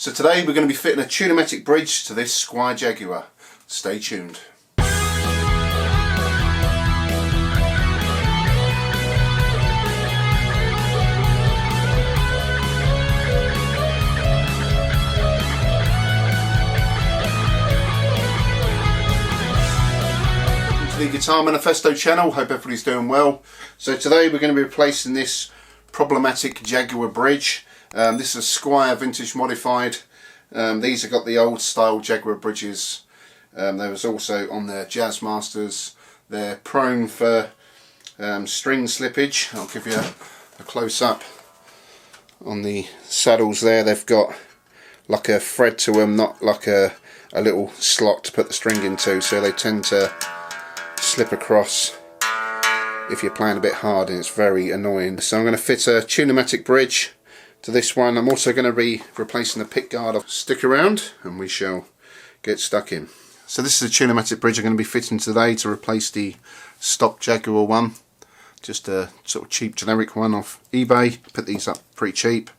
So today we're going to be fitting a Tune-o-matic bridge to this Squier Jaguar. Stay tuned. The Guitar Manifesto channel, hope everybody's doing well. So today we're going to be replacing this problematic Jaguar bridge. This is a Squier vintage modified. These have got the old style Jaguar bridges. There was also on their Jazz Masters. They're prone for string slippage. I'll give you a close up on the saddles there. They've got like a thread to them, not like a little slot to put the string into, so they tend to slip across if you're playing a bit hard, and it's very annoying. So I'm going to fit a Tune-o-matic bridge to this one. I'm also going to be replacing the pick guard. Stick around and we shall get stuck in. So this is a Tune-o-matic bridge I'm going to be fitting today to replace the stock Jaguar one. Just a sort of cheap generic one off eBay. Put these up pretty cheap.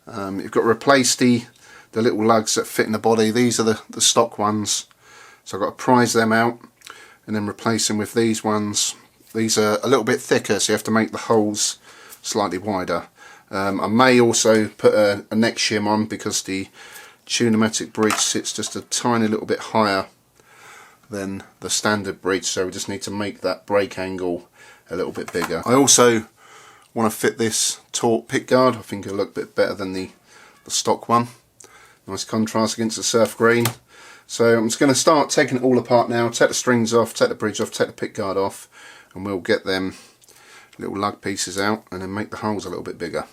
You've got to replace the little lugs that fit in the body. These are the stock ones, so I've got to prise them out and then replace them with these ones. These are a little bit thicker, so you have to make the holes slightly wider. I may also put a neck shim on because the Tune-o-matic bridge sits just a tiny little bit higher than the standard bridge, so we just need to make that break angle a little bit bigger. I also want to fit this taut pick guard. I think it'll look a bit better than the stock one. Nice contrast against the surf green. So I'm just going to start taking it all apart now, take the strings off, take the bridge off, take the pick guard off, and we'll get them little lug pieces out and then make the holes a little bit bigger.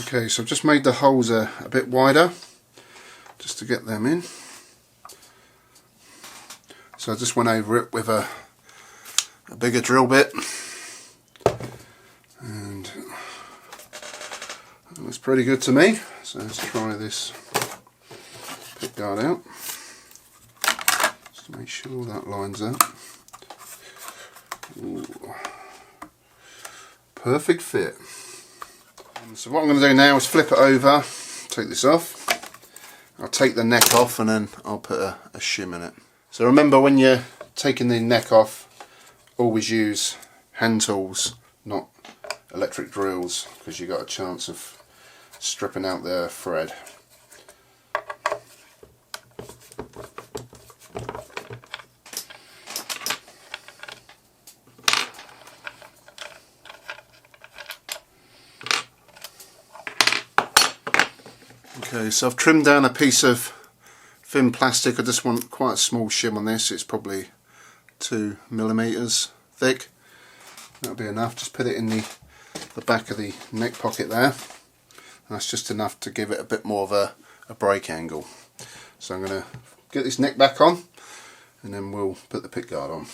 Okay, so I've just made the holes a bit wider just to get them in. So I just went over it with a bigger drill bit, and it looks pretty good to me. So let's try this pick guard out just to make sure that lines up. Ooh. Perfect fit. So what I'm going to do now is flip it over, take this off. I'll take the neck off and then I'll put a shim in it. So remember, when you're taking the neck off, always use hand tools, not electric drills, because you've got a chance of stripping out the thread. Okay, so I've trimmed down a piece of thin plastic. I just want quite a small shim on this. It's probably 2mm thick. That'll be enough. Just put it in the back of the neck pocket there. That's just enough to give it a bit more of a break angle. So I'm going to get this neck back on and then we'll put the pick guard on.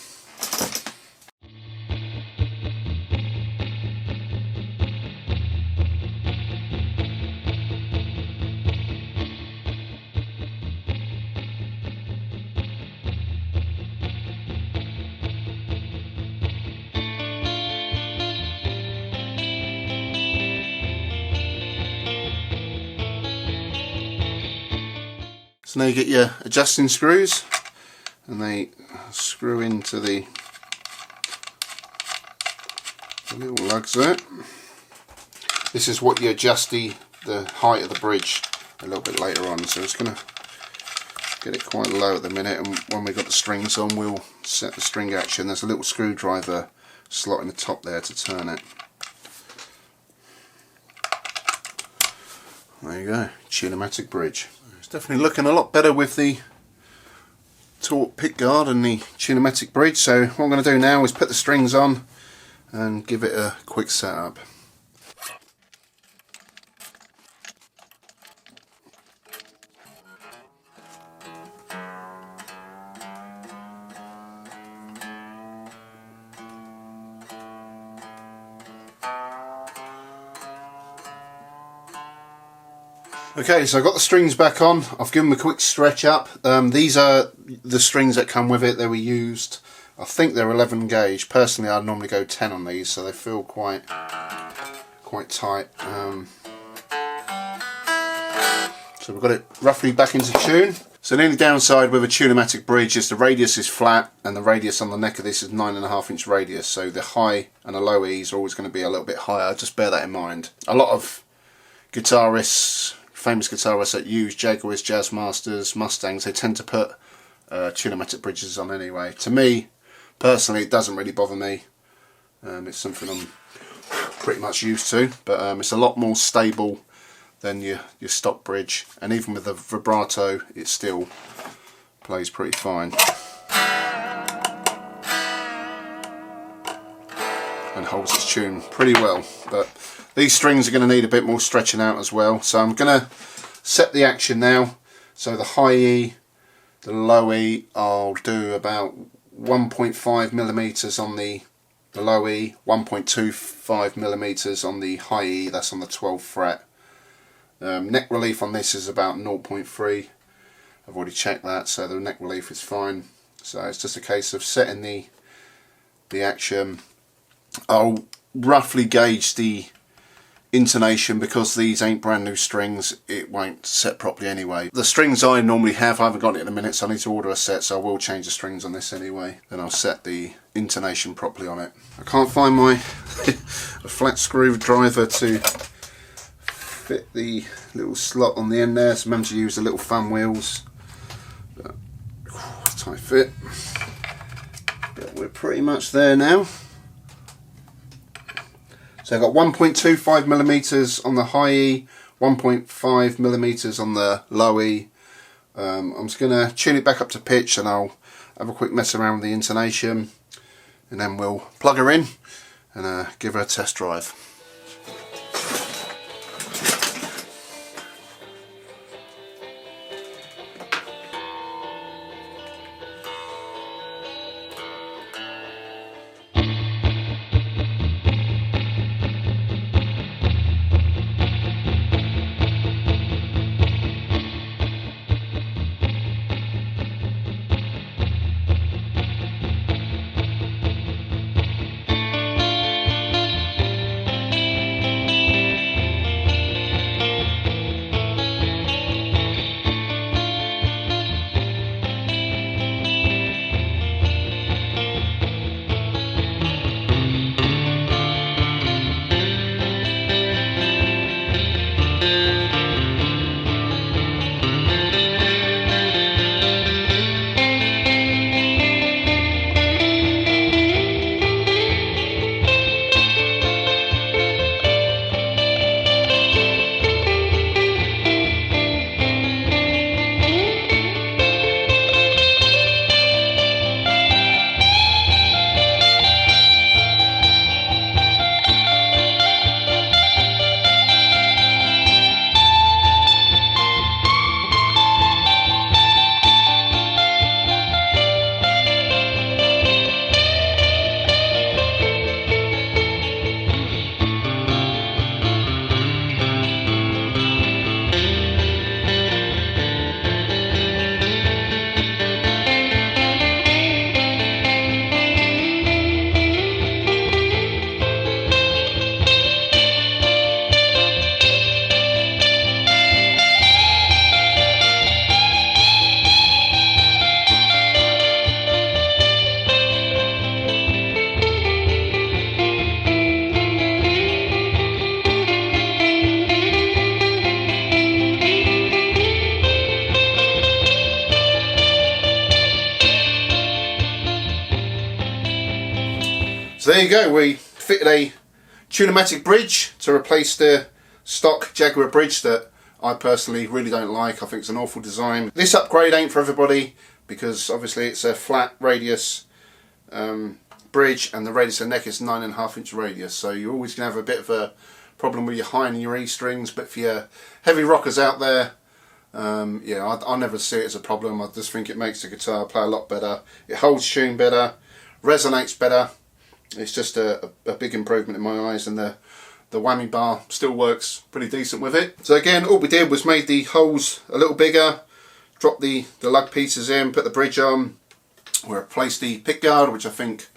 So now you get your adjusting screws, and they screw into the little lugs there. This is what you adjust the height of the bridge a little bit later on, so it's going to get it quite low at the minute, and when we've got the strings on we'll set the string action. There's a little screwdriver slot in the top there to turn it. There you go, Tune-o-matic bridge. It's definitely looking a lot better with the taut pick guard and the Tune-o-matic bridge. So what I'm going to do now is put the strings on and give it a quick setup. Okay, so I've got the strings back on. I've given them a quick stretch up. These are the strings that come with it. They were used, I think they're 11 gauge. Personally, I normally go 10 on these, so they feel quite tight. So we've got it roughly back into tune. So the only downside with a Tune-o-matic bridge is the radius is flat, and the radius on the neck of this is 9.5" radius. So the high and the low E's are always going to be a little bit higher. Just bear that in mind. A lot of guitarists, famous guitarists that use Jaguars, Jazzmasters, Mustangs, they tend to put Tune-o-matic bridges on anyway. To me, personally, it doesn't really bother me. It's something I'm pretty much used to, but it's a lot more stable than your stock bridge, and even with the vibrato, it still plays pretty fine and holds its tune pretty well. But these strings are going to need a bit more stretching out as well, so I'm going to set the action now. So the high E, the low E, I'll do about 1.5mm on the low E, 1.25mm on the high E, that's on the 12th fret. Neck relief on this is about 0.3. I've already checked that, so the neck relief is fine. So it's just a case of setting the action. I'll roughly gauge the intonation, because these ain't brand new strings, it won't set properly anyway. The strings I normally have, I haven't got it in a minute, so I need to order a set, so I will change the strings on this anyway. Then I'll set the intonation properly on it. I can't find my a flat screw driver to fit the little slot on the end there, so remember to use the little thumb wheels. But, tight fit. But we're pretty much there now. So I've got 1.25mm on the high E, 1.5mm on the low E. I'm just going to tune it back up to pitch, and I'll have a quick mess around with the intonation, and then we'll plug her in and give her a test drive. So there you go, we fitted a Tune-o-matic bridge to replace the stock Jaguar bridge that I personally really don't like. I think it's an awful design. This upgrade ain't for everybody, because obviously it's a flat radius bridge, and the radius of the neck is 9.5" radius, so you're always going to have a bit of a problem with your high and your E strings. But for your heavy rockers out there, yeah, I never see it as a problem. I just think it makes the guitar play a lot better. It holds tune better, resonates better. It's just a big improvement in my eyes, and the the whammy bar still works pretty decent with it. So again, all we did was made the holes a little bigger, drop the lug pieces in, put the bridge on. We replaced the pick guard, which I think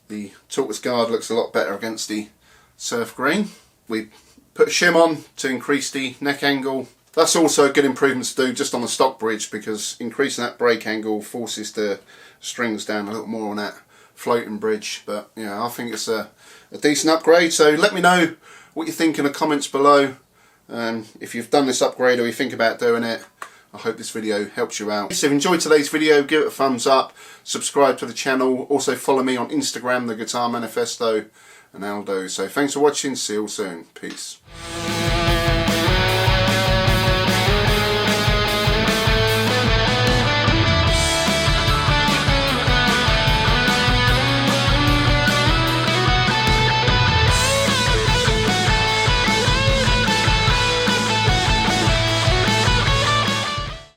the tortoise guard looks a lot better against the surf green. We put a shim on to increase the neck angle. That's also a good improvement to do just on the stock bridge, because increasing that brake angle forces the strings down a little more on that floating bridge. But yeah, I think it's a decent upgrade. So let me know what you think in the comments below. If you've done this upgrade or you think about doing it. I hope this video helps you out. So if you enjoyed today's video, give it a thumbs up, subscribe to the channel, also follow me on Instagram, the Guitar Manifesto and Aldo. So thanks for watching, see you all soon, peace.